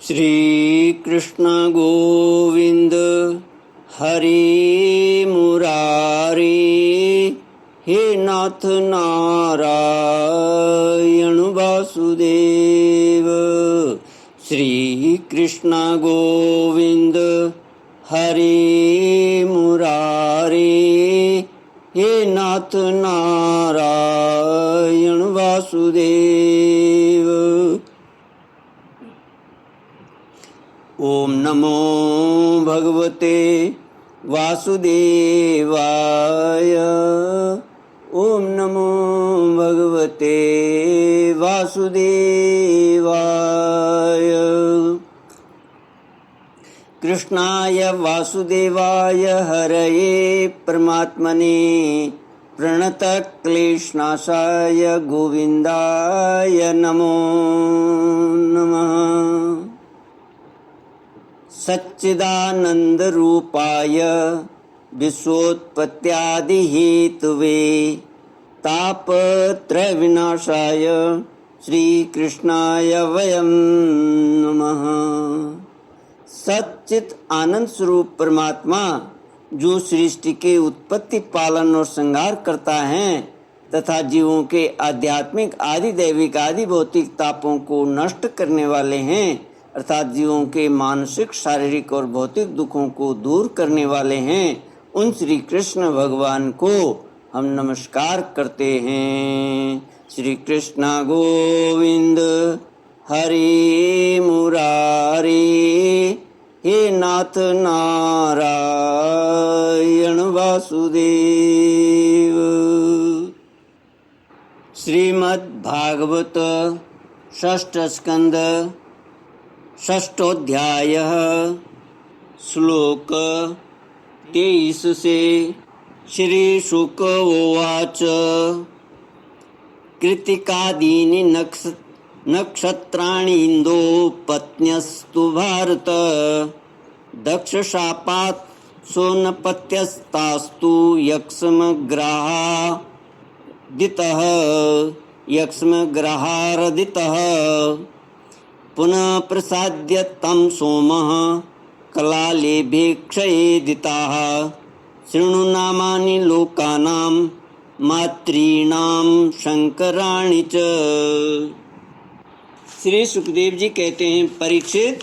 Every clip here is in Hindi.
श्री कृष्ण गोविंद हरि मुरारी, हे नाथ नारायण वासुदेव। श्री कृष्ण गोविंद हरि मुरारी, हे नाथ नारायण वासुदेव। ओम नमो भगवते वासुदेवाय। ओम नमो भगवते वासुदेवाय। कृष्णाय वासुदेवाय हरये परमात्मने प्रणतक्लेशनाशाय गोविन्दाय नमो नमः। सच्चिदानन्दरूपाय विश्वोत्पत्त्यादिहेतवे तापत्रयविनाशाय श्रीकृष्णाय वयं नमः। सच्चित आनंद स्वरूप परमात्मा जो सृष्टि के उत्पत्ति, पालन और संहार करता है तथा जीवों के आध्यात्मिक, आदि दैविक, आदि भौतिक तापों को नष्ट करने वाले हैं, अर्थात जीवों के मानसिक, शारीरिक और भौतिक दुखों को दूर करने वाले हैं, उन श्री कृष्ण भगवान को हम नमस्कार करते हैं। श्री कृष्ण गोविंद हरि मुरारी, हे नाथ नारायण वासुदेव। श्रीमद् भागवत षष्ठ स्कंद षष्ठोऽध्यायः श्लोक 23 से। श्री शुक उवाच कृत्तिकादीनि नक्षत्राणि इन्दो पत्न्यस्तु भारत, दक्षशापात् सोनपत्यस्तास्तु यक्ष्मग्रहारदितः पुनः प्रसाद्य तं सोमः कलालेभेक्षयेदिताः। शृणु नामानि लोकानां मातॄणां शंकराणि च। श्री सुखदेव जी कहते हैं, परीक्षित,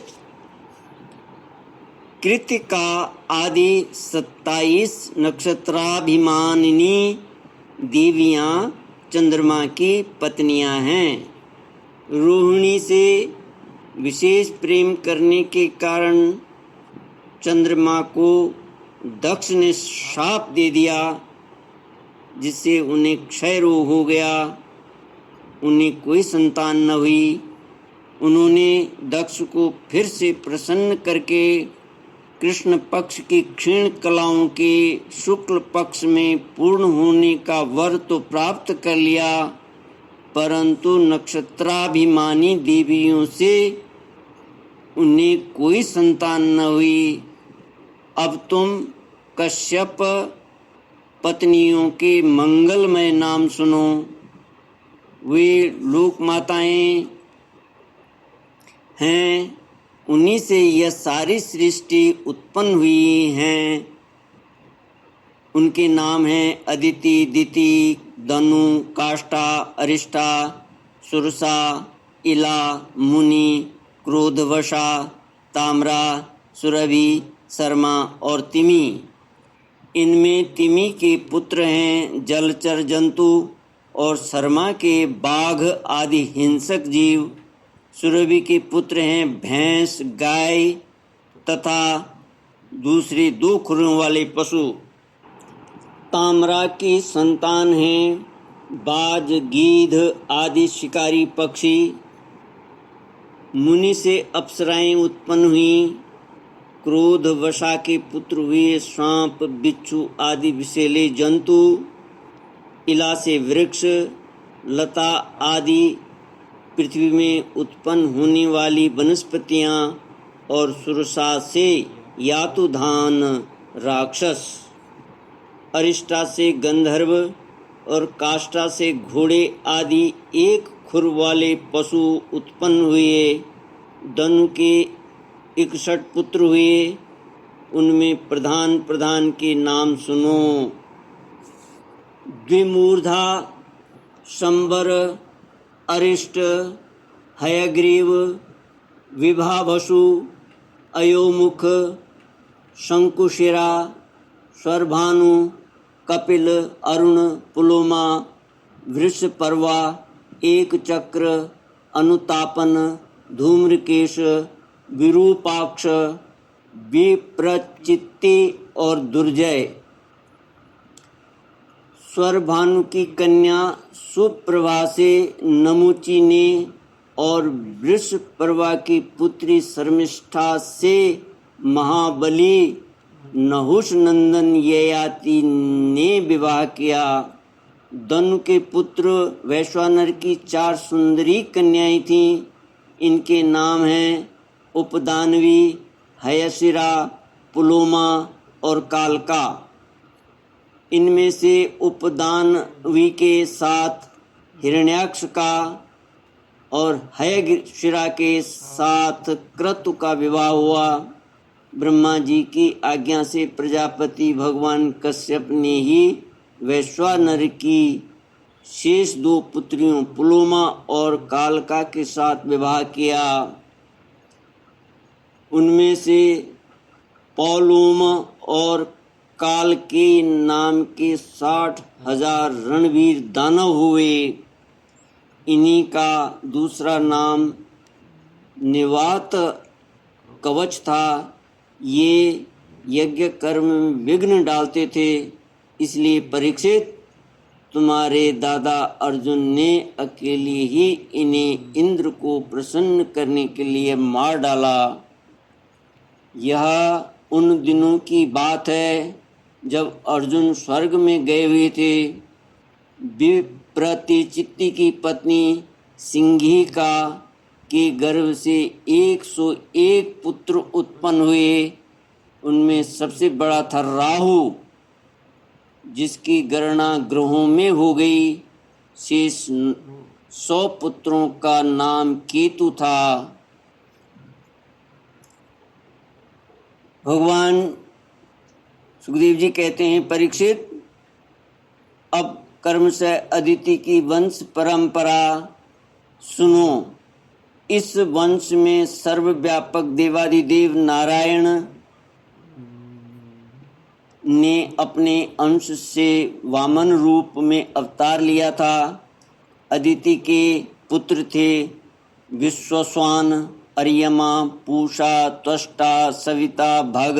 कृत्तिका आदि 27 नक्षत्राभिमानिनी देवियां चंद्रमा की पत्नियां हैं। रोहिणी से विशेष प्रेम करने के कारण चंद्रमा को दक्ष ने शाप दे दिया, जिससे उन्हें क्षय रोग हो गया, उन्हें कोई संतान न हुई। उन्होंने दक्ष को फिर से प्रसन्न करके कृष्ण पक्ष की क्षीण कलाओं के शुक्ल पक्ष में पूर्ण होने का वर तो प्राप्त कर लिया, परंतु नक्षत्राभिमानी देवियों से उन्हें कोई संतान न हुई। अब तुम कश्यप पत्नियों के मंगलमय नाम सुनो। वे लोक माताएं हैं, उन्हीं से यह सारी सृष्टि उत्पन्न हुई हैं। उनके नाम हैं अदिति, दिति, दनु, काष्ठा, अरिष्टा, सुरसा, इला, मुनि, क्रोधवशा, ताम्रा, सुरभि, शर्मा और तिमि। इनमें तिमि के पुत्र हैं जलचर जंतु और शर्मा के बाघ आदि हिंसक जीव। सुरभि के पुत्र हैं भैंस, गाय तथा दूसरे 2 खुरों वाले पशु। ताम्रा की संतान हैं बाज, गीध आदि शिकारी पक्षी। मुनि से अप्सराएं उत्पन्न हुई। क्रोध वशा के पुत्र हुए सांप, बिच्छू आदि विषैले जंतु। इला से वृक्ष, लता आदि पृथ्वी में उत्पन्न होने वाली वनस्पतियां और सुरसा से यातुधान राक्षस। अरिष्टा से गंधर्व और काष्ठा से घोड़े आदि 1 खुर वाले पशु उत्पन्न हुए। धनु के 61 पुत्र हुए, उनमें प्रधान प्रधान के नाम सुनो। द्विमूर्धा, शंबर, अरिष्ट, हयग्रीव, विभावसु, अयोमुख, शंकुशिरा, स्वरभानु, कपिल, अरुण, पुलोमा, वृषपर्वा, एक चक्र, अनुतापन, धूम्रकेश, विरूपाक्ष, विप्रचित्ति और दुर्जय। स्वरभानु की कन्या सुप्रभा से नमुची ने और वृषपर्वा की पुत्री शर्मिष्ठा से महाबली नहुष नंदन ययाति ने विवाह किया। धनु के पुत्र वैश्वानर की 4 सुंदरी कन्याएं थीं। इनके नाम हैं उपदानवी, हयशिरा, पुलोमा और कालका। इनमें से उपदानवी के साथ हिरण्याक्ष का और हयशिरा के साथ क्रतु का विवाह हुआ। ब्रह्मा जी की आज्ञा से प्रजापति भगवान कश्यप ने ही वैश्वानर की शेष 2 पुत्रियों पुलोमा और कालका के साथ विवाह किया। उनमें से पौलोम और कालकेय नाम के 60,000 रणवीर दानव हुए। इन्हीं का दूसरा नाम निवात कवच था। ये यज्ञ कर्म में विघ्न डालते थे, इसलिए परीक्षित तुम्हारे दादा अर्जुन ने अकेले ही इन्हें इंद्र को प्रसन्न करने के लिए मार डाला। यह उन दिनों की बात है जब अर्जुन स्वर्ग में गए हुए थे। विप्रतिचित्ति की पत्नी सिंघिका के गर्भ से 101 पुत्र उत्पन्न हुए। उनमें सबसे बड़ा था राहु, जिसकी गणना ग्रहों में हो गई। शेष 100 पुत्रों का नाम केतु था। भगवान सुखदेव जी कहते हैं, परीक्षित, अब कर्म से अदिति की वंश परंपरा सुनो। इस वंश में सर्वव्यापक देवादिदेव नारायण ने अपने अंश से वामन रूप में अवतार लिया था। अदिति के पुत्र थे विश्वस्वान, अर्यमा, पूषा, त्वष्टा, सविता, भग,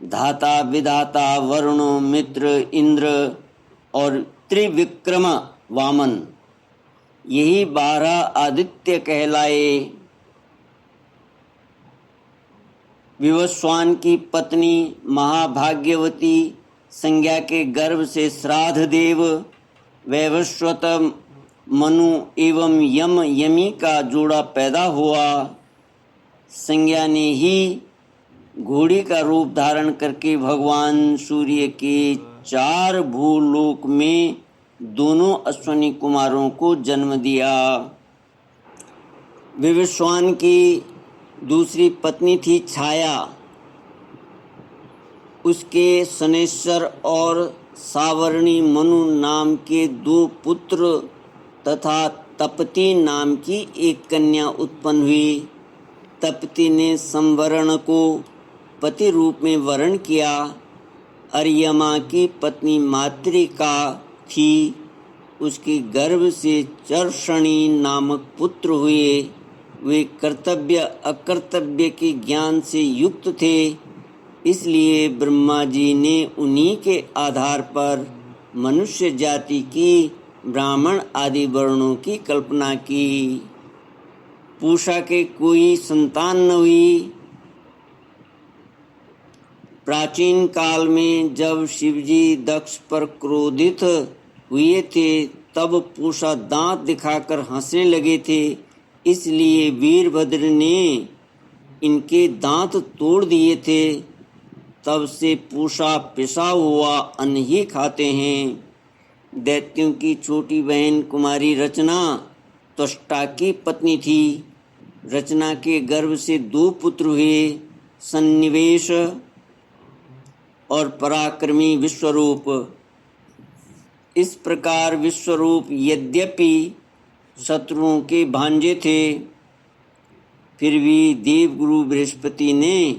धाता, विधाता, वरुण, मित्र, इंद्र और त्रिविक्रम वामन। यही 12 आदित्य कहलाए। विवस्वान की पत्नी महाभाग्यवती संज्ञा के गर्भ से श्राद्ध देव, वैवस्वत, मनु एवं यम यमी का जोड़ा पैदा हुआ। संज्ञा ने ही घोड़ी का रूप धारण करके भगवान सूर्य के 4 भूलोक में दोनों अश्वनी कुमारों को जन्म दिया। विवस्वान की दूसरी पत्नी थी छाया। उसके शनेश्वर और सावर्णी मनु नाम के 2 पुत्र तथा तपती नाम की एक कन्या उत्पन्न हुई। तपती ने संवरण को पति रूप में वरण किया। अर्यमा की पत्नी मातृका थी। उसके गर्भ से चर्षणी नामक पुत्र हुए। वे कर्तव्य अकर्तव्य के ज्ञान से युक्त थे, इसलिए ब्रह्मा जी ने उन्हीं के आधार पर मनुष्य जाति की ब्राह्मण आदि वर्णों की कल्पना की। पूषा के कोई संतान न हुई। प्राचीन काल में जब शिवजी दक्ष पर क्रोधित हुए थे, तब पूषा दांत दिखाकर हंसने लगे थे। इसलिए वीरभद्र ने इनके दांत तोड़ दिए थे। तब से पूषा पिसा हुआ अन्न ही खाते हैं। दैत्यों की छोटी बहन कुमारी रचना त्वष्टा की पत्नी थी। रचना के गर्भ से 2 पुत्र हुए, सन्निवेश और पराक्रमी विश्वरूप। इस प्रकार विश्वरूप यद्यपि शत्रुओं के भांजे थे, फिर भी देवगुरु बृहस्पति ने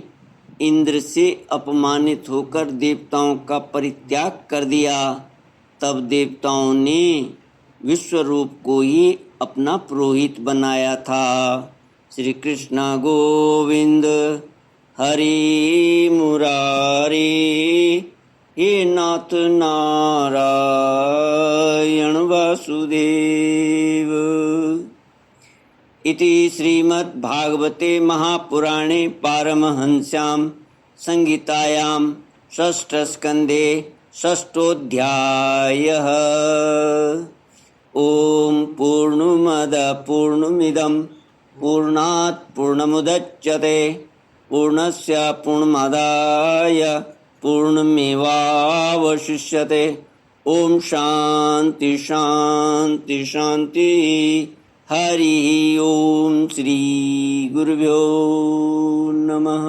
इंद्र से अपमानित होकर देवताओं का परित्याग कर दिया। तब देवताओं ने विश्वरूप को ही अपना पुरोहित बनाया था। श्री कृष्ण गोविंद हरि मुरारी, हे नाथ नारायण वासुदेव। इति श्रीमद्भागवते महापुराणे पारमहंस्यां संहितायां षष्ठस्कन्धे षष्ठोऽध्यायः। ॐ पूर्णमदः पूर्णमिदं पूर्णात् पूर्णमुदच्यते पूर्णस्य पूर्णमादाय पूर्णमेवावशिष्यते। ॐ शान्ति शान्ति शान्ति। हरि ओम श्री गुरुभ्यो नमः।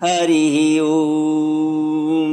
हरि ओम।